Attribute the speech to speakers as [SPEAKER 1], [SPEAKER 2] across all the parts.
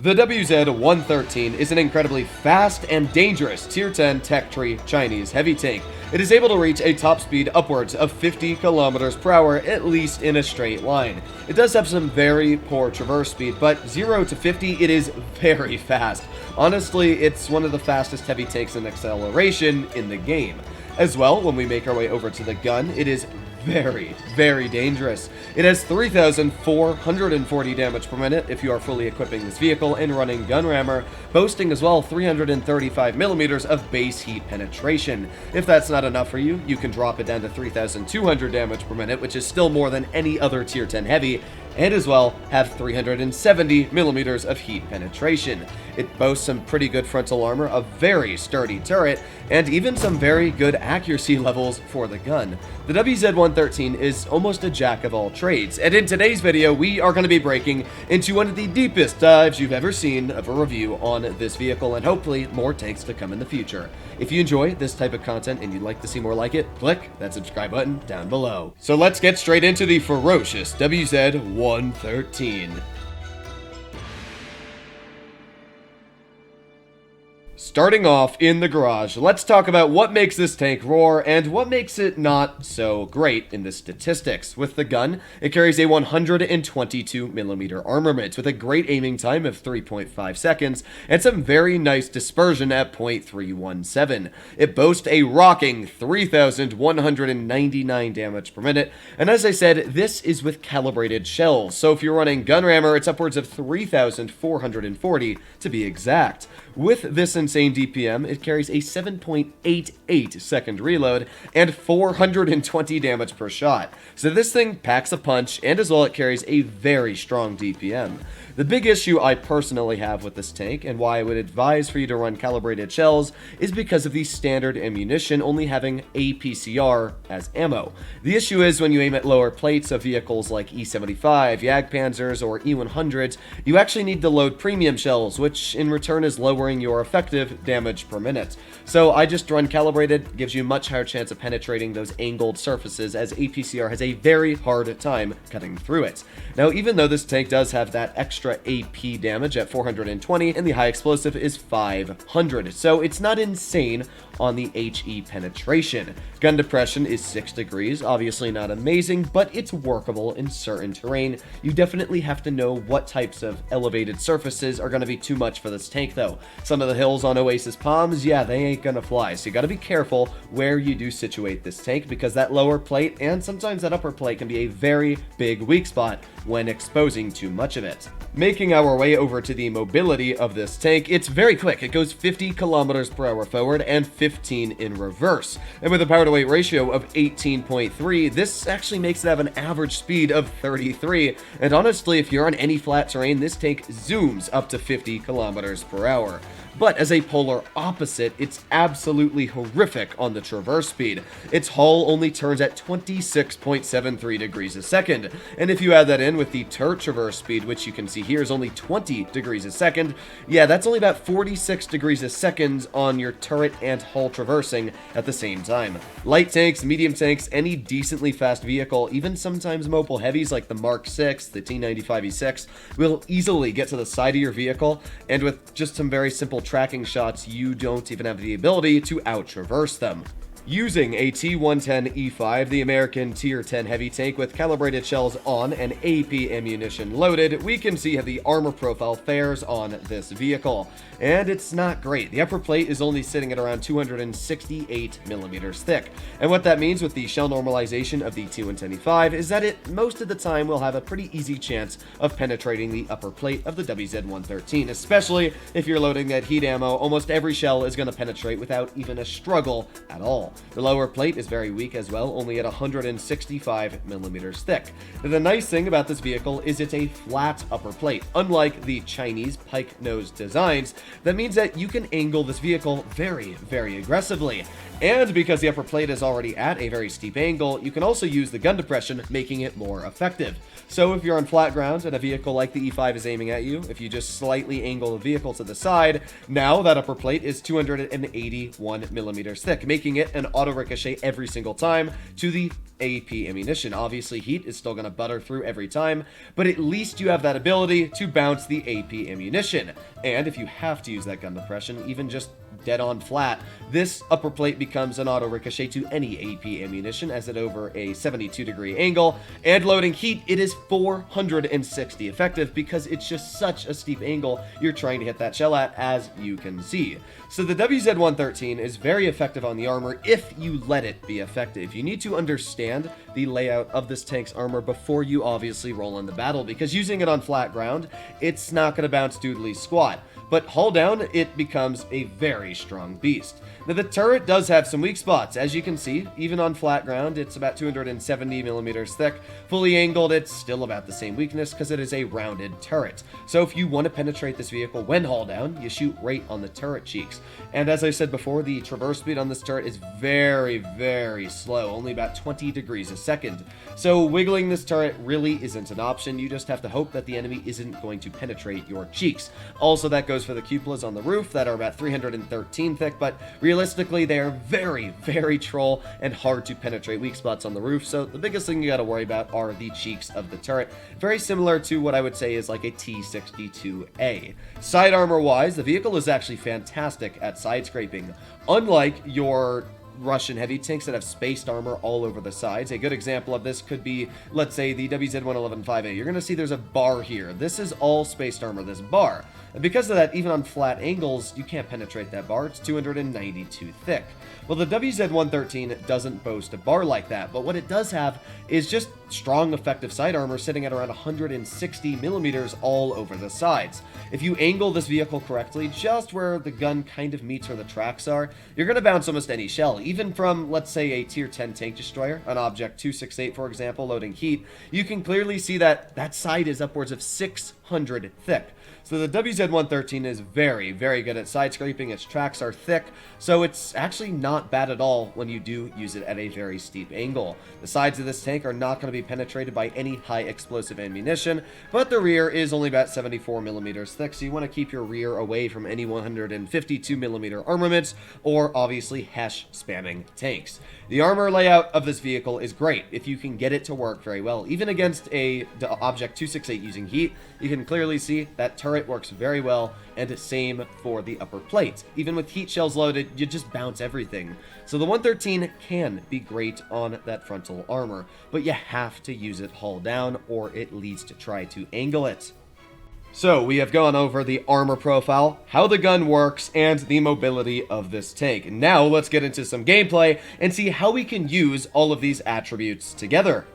[SPEAKER 1] The WZ-113 is an incredibly fast and dangerous Tier 10 Tech Tree Chinese heavy tank. It is able to reach a top speed upwards of 50 kilometers per hour, at least in a straight line. It does have some very poor traverse speed, but 0 to 50 it is very fast. Honestly, it's one of the fastest heavy tanks in acceleration in the game. As well, when we make our way over to the gun, it is very, very dangerous. It has 3,440 damage per minute if you are fully equipping this vehicle and running gun rammer, boasting as well 335 millimeters of base heat penetration. If that's not enough for you, you can drop it down to 3,200 damage per minute, which is still more than any other tier 10 heavy, and as well have 370 millimeters of heat penetration. It boasts some pretty good frontal armor, a very sturdy turret, and even some very good accuracy levels for the gun. The WZ-113 is almost a jack of all trades, and in today's video we are going to be breaking into one of the deepest dives you've ever seen of a review on this vehicle, and hopefully more tanks to come in the future. If you enjoy this type of content and you'd like to see more like it, click that subscribe button down below. So let's get straight into the ferocious WZ-113. Starting off in the garage, let's talk about what makes this tank roar and what makes it not so great in the statistics. With the gun, it carries a 122mm armament with a great aiming time of 3.5 seconds and some very nice dispersion at 0.317. It boasts a rocking 3,199 damage per minute, and as I said, this is with calibrated shells, so if you're running gun rammer, it's upwards of 3,440 to be exact. With this insane DPM, it carries a 7.88 second reload and 420 damage per shot. So this thing packs a punch, and as well it carries a very strong DPM. The big issue I personally have with this tank, and why I would advise for you to run calibrated shells, is because of the standard ammunition only having APCR as ammo. The issue is when you aim at lower plates of vehicles like E75, Jagdpanzers, or E100s, you actually need to load premium shells, which in return is lowering your effective damage per minute. So I just run calibrated, gives you a much higher chance of penetrating those angled surfaces, as APCR has a very hard time cutting through it. Now, even though this tank does have that extra AP damage at 420 and the high explosive is 500, so it's not insane on the HE penetration. Gun depression is 6 degrees, obviously not amazing, but it's workable in certain terrain. You definitely have to know what types of elevated surfaces are going to be too much for this tank though. Some of the hills on Oasis Palms, yeah, they ain't gonna fly, so you gotta be careful where you do situate this tank, because that lower plate and sometimes that upper plate can be a very big weak spot when exposing too much of it. Making our way over to the mobility of this tank, it's very quick. It goes 50 kilometers per hour forward and 15 in reverse. And with a power to weight ratio of 18.3, this actually makes it have an average speed of 33. And honestly, if you're on any flat terrain, this tank zooms up to 50 kilometers per hour. But as a polar opposite, it's absolutely horrific on the traverse speed. Its hull only turns at 26.73 degrees a second, and if you add that in with the turret traverse speed, which you can see here is only 20 degrees a second, yeah, that's only about 46 degrees a second on your turret and hull traversing at the same time. Light tanks, medium tanks, any decently fast vehicle, even sometimes mobile heavies like the Mark 6, the T95E6, will easily get to the side of your vehicle, and with just some very simple tracking shots, you don't even have the ability to out-traverse them. Using a T110E5, the American Tier 10 heavy tank with calibrated shells on and AP ammunition loaded, we can see how the armor profile fares on this vehicle. And it's not great. The upper plate is only sitting at around 268 millimeters thick. And what that means with the shell normalization of the T110E5 is that it most of the time will have a pretty easy chance of penetrating the upper plate of the WZ-113, especially if you're loading that heat ammo. Almost every shell is going to penetrate without even a struggle at all. The lower plate is very weak as well, only at 165 millimeters thick. Now, the nice thing about this vehicle is it's a flat upper plate. Unlike the Chinese pike nose designs, that means that you can angle this vehicle very, very aggressively. And because the upper plate is already at a very steep angle, you can also use the gun depression, making it more effective. So if you're on flat ground and a vehicle like the E5 is aiming at you, if you just slightly angle the vehicle to the side, now that upper plate is 281 millimeters thick, making it an auto ricochet every single time to the AP ammunition. Obviously, heat is still going to butter through every time, but at least you have that ability to bounce the AP ammunition. And if you have to use that gun depression, even just dead on flat, this upper plate becomes an auto ricochet to any AP ammunition as it over a 72-degree angle, and loading heat, it is 460 effective because it's just such a steep angle you're trying to hit that shell at, as you can see. So the WZ-113 is very effective on the armor if you let it be effective. You need to understand the layout of this tank's armor before you obviously roll in the battle, because using it on flat ground, it's not going to bounce Doodly's squat. But hull down, it becomes a very strong beast. Now, the turret does have some weak spots. As you can see, even on flat ground, it's about 270 millimeters thick. Fully angled, it's still about the same weakness because it is a rounded turret. So if you want to penetrate this vehicle when hull down, you shoot right on the turret cheeks. And as I said before, the traverse speed on this turret is very, very slow, only about 20 degrees a second. So wiggling this turret really isn't an option. You just have to hope that the enemy isn't going to penetrate your cheeks. Also, that goes for the cupolas on the roof that are about 313 thick, but realistically, they are very, very troll and hard to penetrate weak spots on the roof, so the biggest thing you gotta worry about are the cheeks of the turret. Very similar to what I would say is like a T-62A. Side armor-wise, the vehicle is actually fantastic at side scraping. Unlike your Russian heavy tanks that have spaced armor all over the sides. A good example of this could be, let's say, the WZ-113 5A. You're going to see there's a bar here. This is all spaced armor, this bar. And because of that, even on flat angles, you can't penetrate that bar. It's 292 thick. Well, the WZ-113 doesn't boast a bar like that, but what it does have is just strong, effective side armor sitting at around 160 millimeters all over the sides. If you angle this vehicle correctly, just where the gun kind of meets where the tracks are, you're going to bounce almost any shell. Even from, let's say, a tier 10 tank destroyer, an Object 268, for example, loading heat, you can clearly see that that side is upwards of 600 thick. So the WZ-113 is very, very good at side scraping. Its tracks are thick, so it's actually not bad at all when you do use it at a very steep angle. The sides of this tank are not going to be penetrated by any high explosive ammunition, but the rear is only about 74 millimeters thick, so you want to keep your rear away from any 152 millimeter armaments or obviously HESH spamming tanks. The armor layout of this vehicle is great if you can get it to work very well. Even against a Object 268 using heat, you can clearly see that turret works very well, and same for the upper plate. Even with heat shells loaded, you just bounce everything. So the 113 can be great on that frontal armor, but you have to use it hull down, or at least try to angle it. So, we have gone over the armor profile, how the gun works, and the mobility of this tank. Now, let's get into some gameplay and see how we can use all of these attributes together.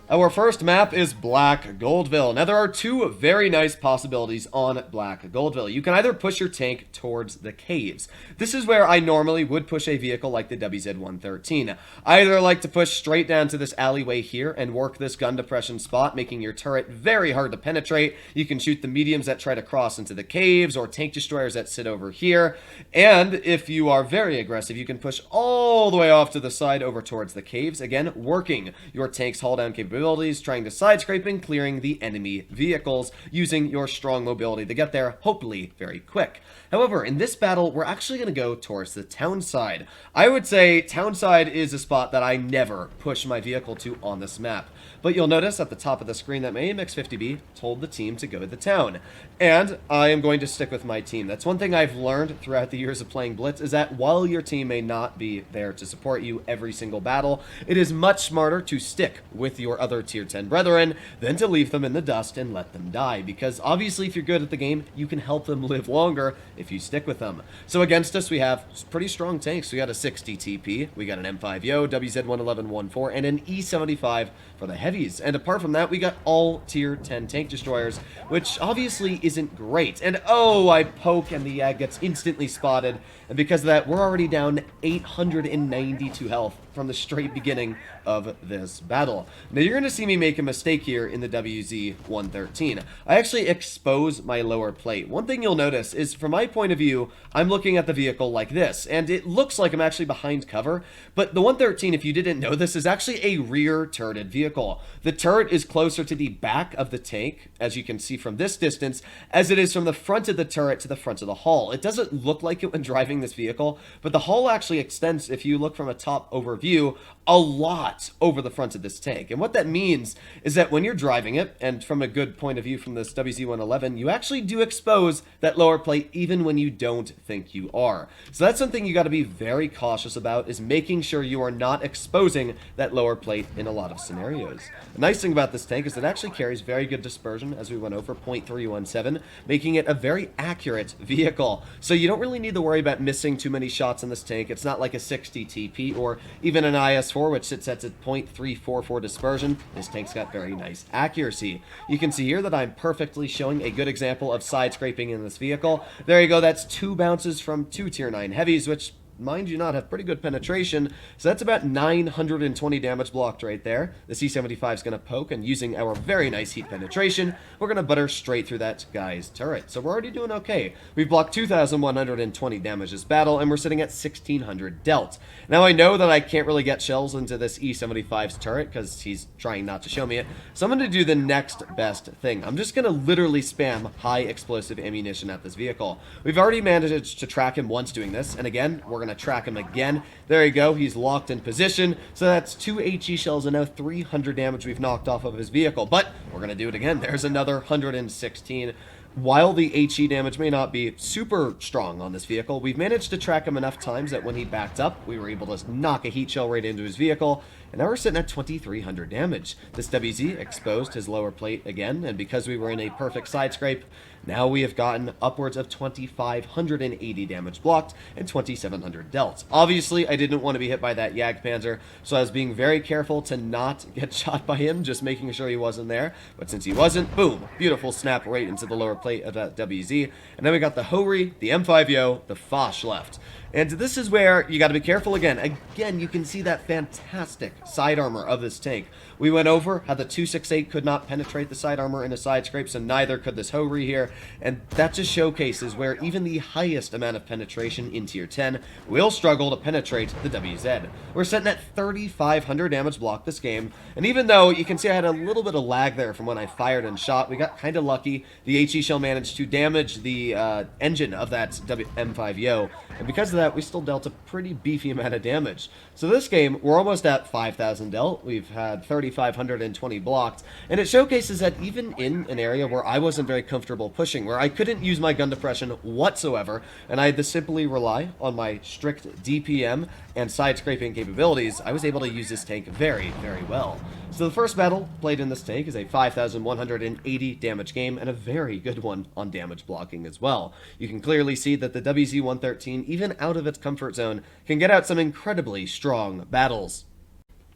[SPEAKER 1] Our first map is Black Goldville. Now, there are two very nice possibilities on Black Goldville. You can either push your tank towards the caves. This is where I normally would push a vehicle like the WZ-113. I either like to push straight down to this alleyway here and work this gun depression spot, making your turret very hard to penetrate. You can shoot the mediums that try to cross into the caves, or tank destroyers that sit over here. And if you are very aggressive, you can push all the way off to the side over towards the caves, again, working your tank's hull down capabilities, trying to side scraping, clearing the enemy vehicles, using your strong mobility to get there, hopefully very quick. However, in this battle, we're actually going to go towards the town side. I would say town side is a spot that I never push my vehicle to on this map. But you'll notice at the top of the screen that my AMX-50B told the team to go to the town. And I am going to stick with my team. That's one thing I've learned throughout the years of playing Blitz, is that while your team may not be there to support you every single battle, it is much smarter to stick with your other tier 10 brethren than to leave them in the dust and let them die. Because obviously if you're good at the game, you can help them live longer if you stick with them. So against us, we have pretty strong tanks. We got a 60 TP, we got an M5Yo, WZ-111 1.4, and an E75 for the heavies. And apart from that, we got all tier 10 tank destroyers, which obviously isn't great. And oh, I poke and the Yag gets instantly spotted. And because of that, we're already down 892 health from the straight beginning of this battle. Now, you're going to see me make a mistake here in the WZ-113. I actually expose my lower plate. One thing you'll notice is, from my point of view, I'm looking at the vehicle like this, and it looks like I'm actually behind cover, but the 113, if you didn't know this, is actually a rear turreted vehicle. The turret is closer to the back of the tank, as you can see from this distance, as it is from the front of the turret to the front of the hull. It doesn't look like it when driving this vehicle, but the hull actually extends, if you look from a top over view a lot over the front of this tank. And what that means is that when you're driving it, and from a good point of view from this WZ-111, you actually do expose that lower plate even when you don't think you are. So that's something you got to be very cautious about, is making sure you are not exposing that lower plate in a lot of scenarios. The nice thing about this tank is it actually carries very good dispersion, as we went over, 0.317, making it a very accurate vehicle. So you don't really need to worry about missing too many shots in this tank. It's not like a 60 TP or even an IS-4, which sits at 0.344 dispersion. This tank's got very nice accuracy. You can see here that I'm perfectly showing a good example of side scraping in this vehicle. There you go, that's 2 bounces from 2 tier 9 heavies, which, mind you not, have pretty good penetration, so that's about 920 damage blocked right there. The C-75 is going to poke, and using our very nice heat penetration, we're going to butter straight through that guy's turret. So we're already doing okay. We've blocked 2,120 damage this battle, and we're sitting at 1,600 dealt. Now I know that I can't really get shells into this E-75's turret, because he's trying not to show me it, so I'm going to do the next best thing. I'm just going to literally spam high explosive ammunition at this vehicle. We've already managed to track him once doing this, and again, we're going to track him again. There you go, he's locked in position, so that's 2 HE shells and now 300 damage we've knocked off of his vehicle, but we're going to do it again. There's another 116. While the HE damage may not be super strong on this vehicle, we've managed to track him enough times that when he backed up, we were able to knock a heat shell right into his vehicle, and now we're sitting at 2,300 damage. This WZ exposed his lower plate again, and because we were in a perfect side scrape, now we have gotten upwards of 2,580 damage blocked and 2,700 dealt. Obviously, I didn't want to be hit by that Jagdpanzer, so I was being very careful to not get shot by him, just making sure he wasn't there. But since he wasn't, boom, beautiful snap right into the lower plate of that WZ. And then we got the Hori, the M5Yo, the Foch left. And this is where you got to be careful again. Again, you can see that fantastic side armor of this tank. We went over how the 268 could not penetrate the side armor in a side scrape, so neither could this Hori here. And that just showcases where even the highest amount of penetration in tier 10 will struggle to penetrate the WZ. We're sitting at 3,500 damage block this game. And even though you can see I had a little bit of lag there from when I fired and shot, we got kind of lucky. The HE shell managed to damage the engine of that M5Yo. And because of that, we still dealt a pretty beefy amount of damage. So this game, we're almost at 5,000 dealt. We've had 3,520 blocked. And it showcases that even in an area where I wasn't very comfortable pushing, where I couldn't use my gun depression whatsoever, and I had to simply rely on my strict DPM and side scraping capabilities, I was able to use this tank very, very well. So the first battle played in this tank is a 5,180 damage game, and a very good one on damage blocking as well. You can clearly see that the WZ-113, even out of its comfort zone, can get out some incredibly strong battles.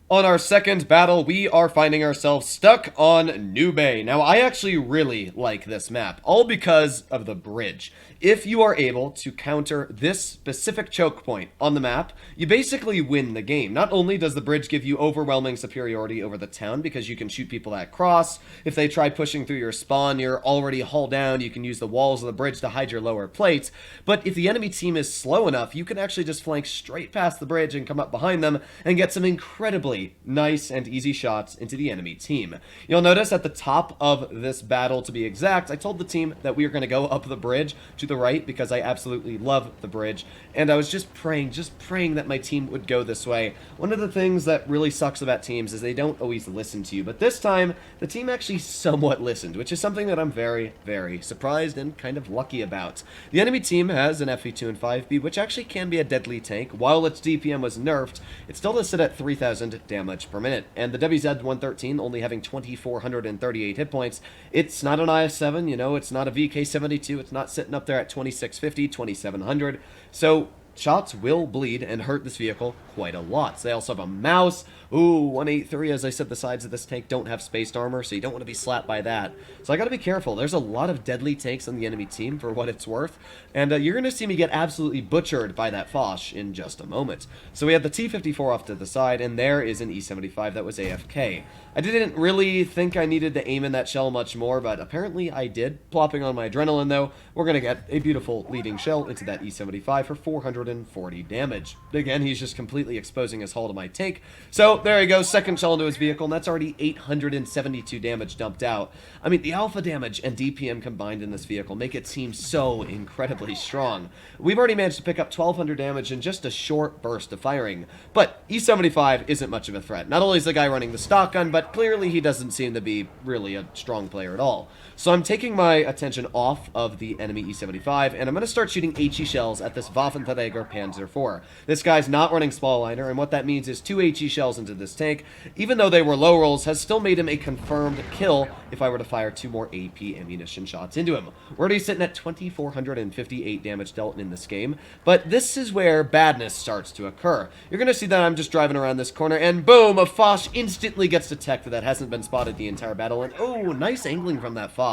[SPEAKER 1] On our second battle, we are finding ourselves stuck on New Bay. Now, I actually really like this map, all because of the bridge. If you are able to counter this specific choke point on the map, you basically win the game. Not only does the bridge give you overwhelming superiority over the town because you can shoot people that cross, if they try pushing through your spawn, you're already hull down, you can use the walls of the bridge to hide your lower plates, but if the enemy team is slow enough, you can actually just flank straight past the bridge and come up behind them and get some incredibly nice and easy shots into the enemy team. You'll notice at the top of this battle, to be exact, I told the team that we were going to go up the bridge to the right because I absolutely love the bridge, and I was just praying that my team would go this way. One of the things that really sucks about teams is they don't always listen to you, but this time the team actually somewhat listened, which is something that I'm very, very surprised and kind of lucky about. The enemy team has an FE2 and 5B, which actually can be a deadly tank. While its DPM was nerfed, it still does sit at 3,000 damage per minute, and the WZ-113 only having 2,438 hit points, it's not an IS-7, you know, it's not a VK-72, it's not sitting up there at 2,650, 2,700, so shots will bleed and hurt this vehicle quite a lot. So they also have a mouse. Ooh, 183, as I said, the sides of this tank don't have spaced armor, so you don't want to be slapped by that. So I gotta be careful. There's a lot of deadly tanks on the enemy team for what it's worth, and you're gonna see me get absolutely butchered by that Foch in just a moment. So we had the T-54 off to the side, and there is an E-75 that was AFK. I didn't really think I needed to aim in that shell much more, but apparently I did. Plopping on my adrenaline, though, we're gonna get a beautiful leading shell into that E-75 for 400 440 damage. Again, he's just completely exposing his hull to my tank. So there you go, second shell into his vehicle, and that's already 872 damage dumped out. I mean, the alpha damage and DPM combined in this vehicle make it seem so incredibly strong. We've already managed to pick up 1200 damage in just a short burst of firing. But E75 isn't much of a threat. Not only is the guy running the stock gun, but clearly he doesn't seem to be really a strong player at all. So I'm taking my attention off of the enemy E75, and I'm going to start shooting HE shells at this Waffenträger Panzer IV. This guy's not running Spaliner, and what that means is 2 HE shells into this tank, even though they were low rolls, has still made him a confirmed kill if I were to fire 2 more AP ammunition shots into him. We're already sitting at 2,458 damage dealt in this game, but this is where badness starts to occur. You're going to see that I'm just driving around this corner, and boom, a Foch instantly gets detected that hasn't been spotted the entire battle, and oh, nice angling from that Foch.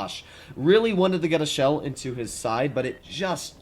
[SPEAKER 1] Really wanted to get a shell into his side, but it just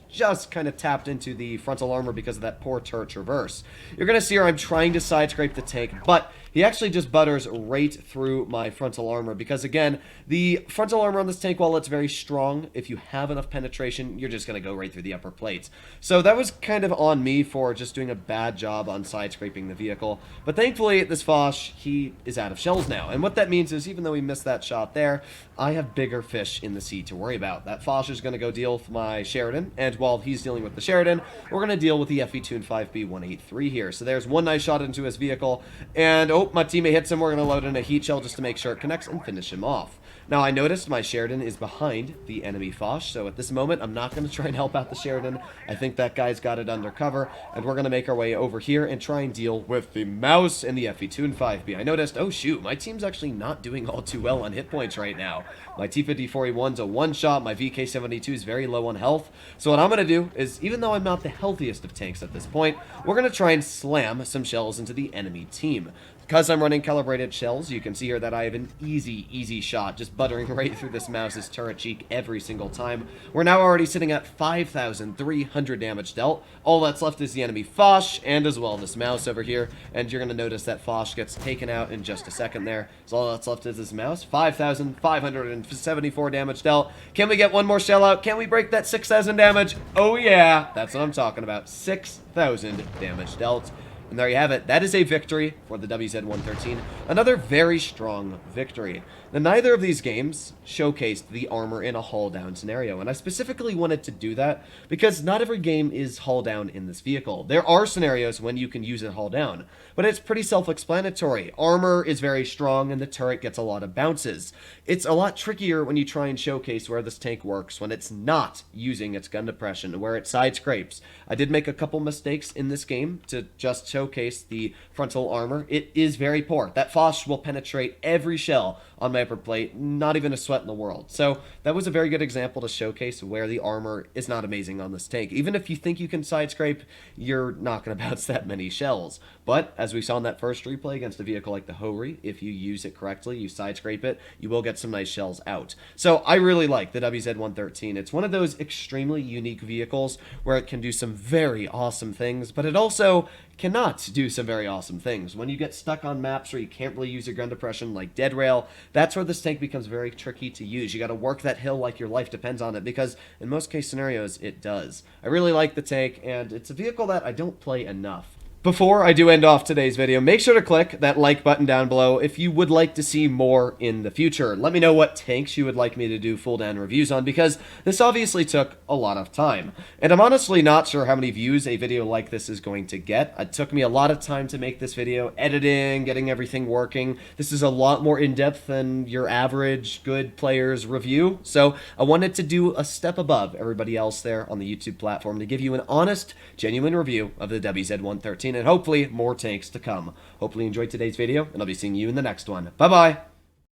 [SPEAKER 1] kind of tapped into the frontal armor because of that poor turret traverse. You're going to see here I'm trying to side scrape the tank, but he actually just butters right through my frontal armor because, again, the frontal armor on this tank, while it's very strong, if you have enough penetration, you're just going to go right through the upper plates. So that was kind of on me for just doing a bad job on side scraping the vehicle. But thankfully, this Foch, he is out of shells now. And what that means is, even though he missed that shot there, I have bigger fish in the sea to worry about. That Foch is going to go deal with my Sheridan, and while he's dealing with the Sheridan, we're going to deal with the FV-25B183 here. So there's one nice shot into his vehicle, and oh, my teammate hits him. We're going to load in a heat shell just to make sure it connects and finish him off. Now, I noticed my Sheridan is behind the enemy Foch, so at this moment, I'm not going to try and help out the Sheridan. I think that guy's got it under cover, and we're going to make our way over here and try and deal with the Mouse and the FV-25B. I noticed, oh shoot, my team's actually not doing all too well on hit points right now. My T-54E1's a one-shot, my VK-72 is very low on health, so what I'm going to do is, even though I'm not the healthiest of tanks at this point, we're going to try and slam some shells into the enemy team. Because I'm running calibrated shells, you can see here that I have an easy shot, just buttering right through this Mouse's turret cheek every single time. We're now already sitting at 5,300 damage dealt. All that's left is the enemy Foch, and as well this Mouse over here, and you're going to notice that Foch gets taken out in just a second there. So all that's left is this Mouse. 5,574 damage dealt. Can we get one more shell out? Can we break that 6,000 damage? Oh yeah, that's what I'm talking about. 6,000 damage dealt. And there you have it. That is a victory for the WZ-113. Another very strong victory. Now, neither of these games showcased the armor in a hull down scenario, and I specifically wanted to do that because not every game is hull down in this vehicle. There are scenarios when you can use it hull down, but it's pretty self-explanatory. Armor is very strong and the turret gets a lot of bounces. It's a lot trickier when you try and showcase where this tank works when it's not using its gun depression, where it side scrapes. I did make a couple mistakes in this game to just showcase the frontal armor. It is very poor. That Foch will penetrate every shell on my upper plate, not even a sweat in the world. So that was a very good example to showcase where the armor is not amazing on this tank. Even if you think you can side scrape, you're not going to bounce that many shells. But as we saw in that first replay against a vehicle like the Hori, if you use it correctly, you side scrape it, you will get some nice shells out. So I really like the WZ-113. It's one of those extremely unique vehicles where it can do some very awesome things, but it also cannot do some very awesome things. When you get stuck on maps where you can't really use your gun depression like Dead Rail, that's where this tank becomes very tricky to use. You got to work that hill like your life depends on it, because in most case scenarios it does. I really like the tank, and it's a vehicle that I don't play enough. Before I do end off today's video, make sure to click that like button down below if you would like to see more in the future. Let me know what tanks you would like me to do full down reviews on, because this obviously took a lot of time. And I'm honestly not sure how many views a video like this is going to get. It took me a lot of time to make this video, editing, getting everything working. This is a lot more in-depth than your average good player's review. So I wanted to do a step above everybody else there on the YouTube platform to give you an honest, genuine review of the WZ-113. And hopefully more tanks to come. Hopefully you enjoyed today's video, and I'll be seeing you in the next one. Bye-bye!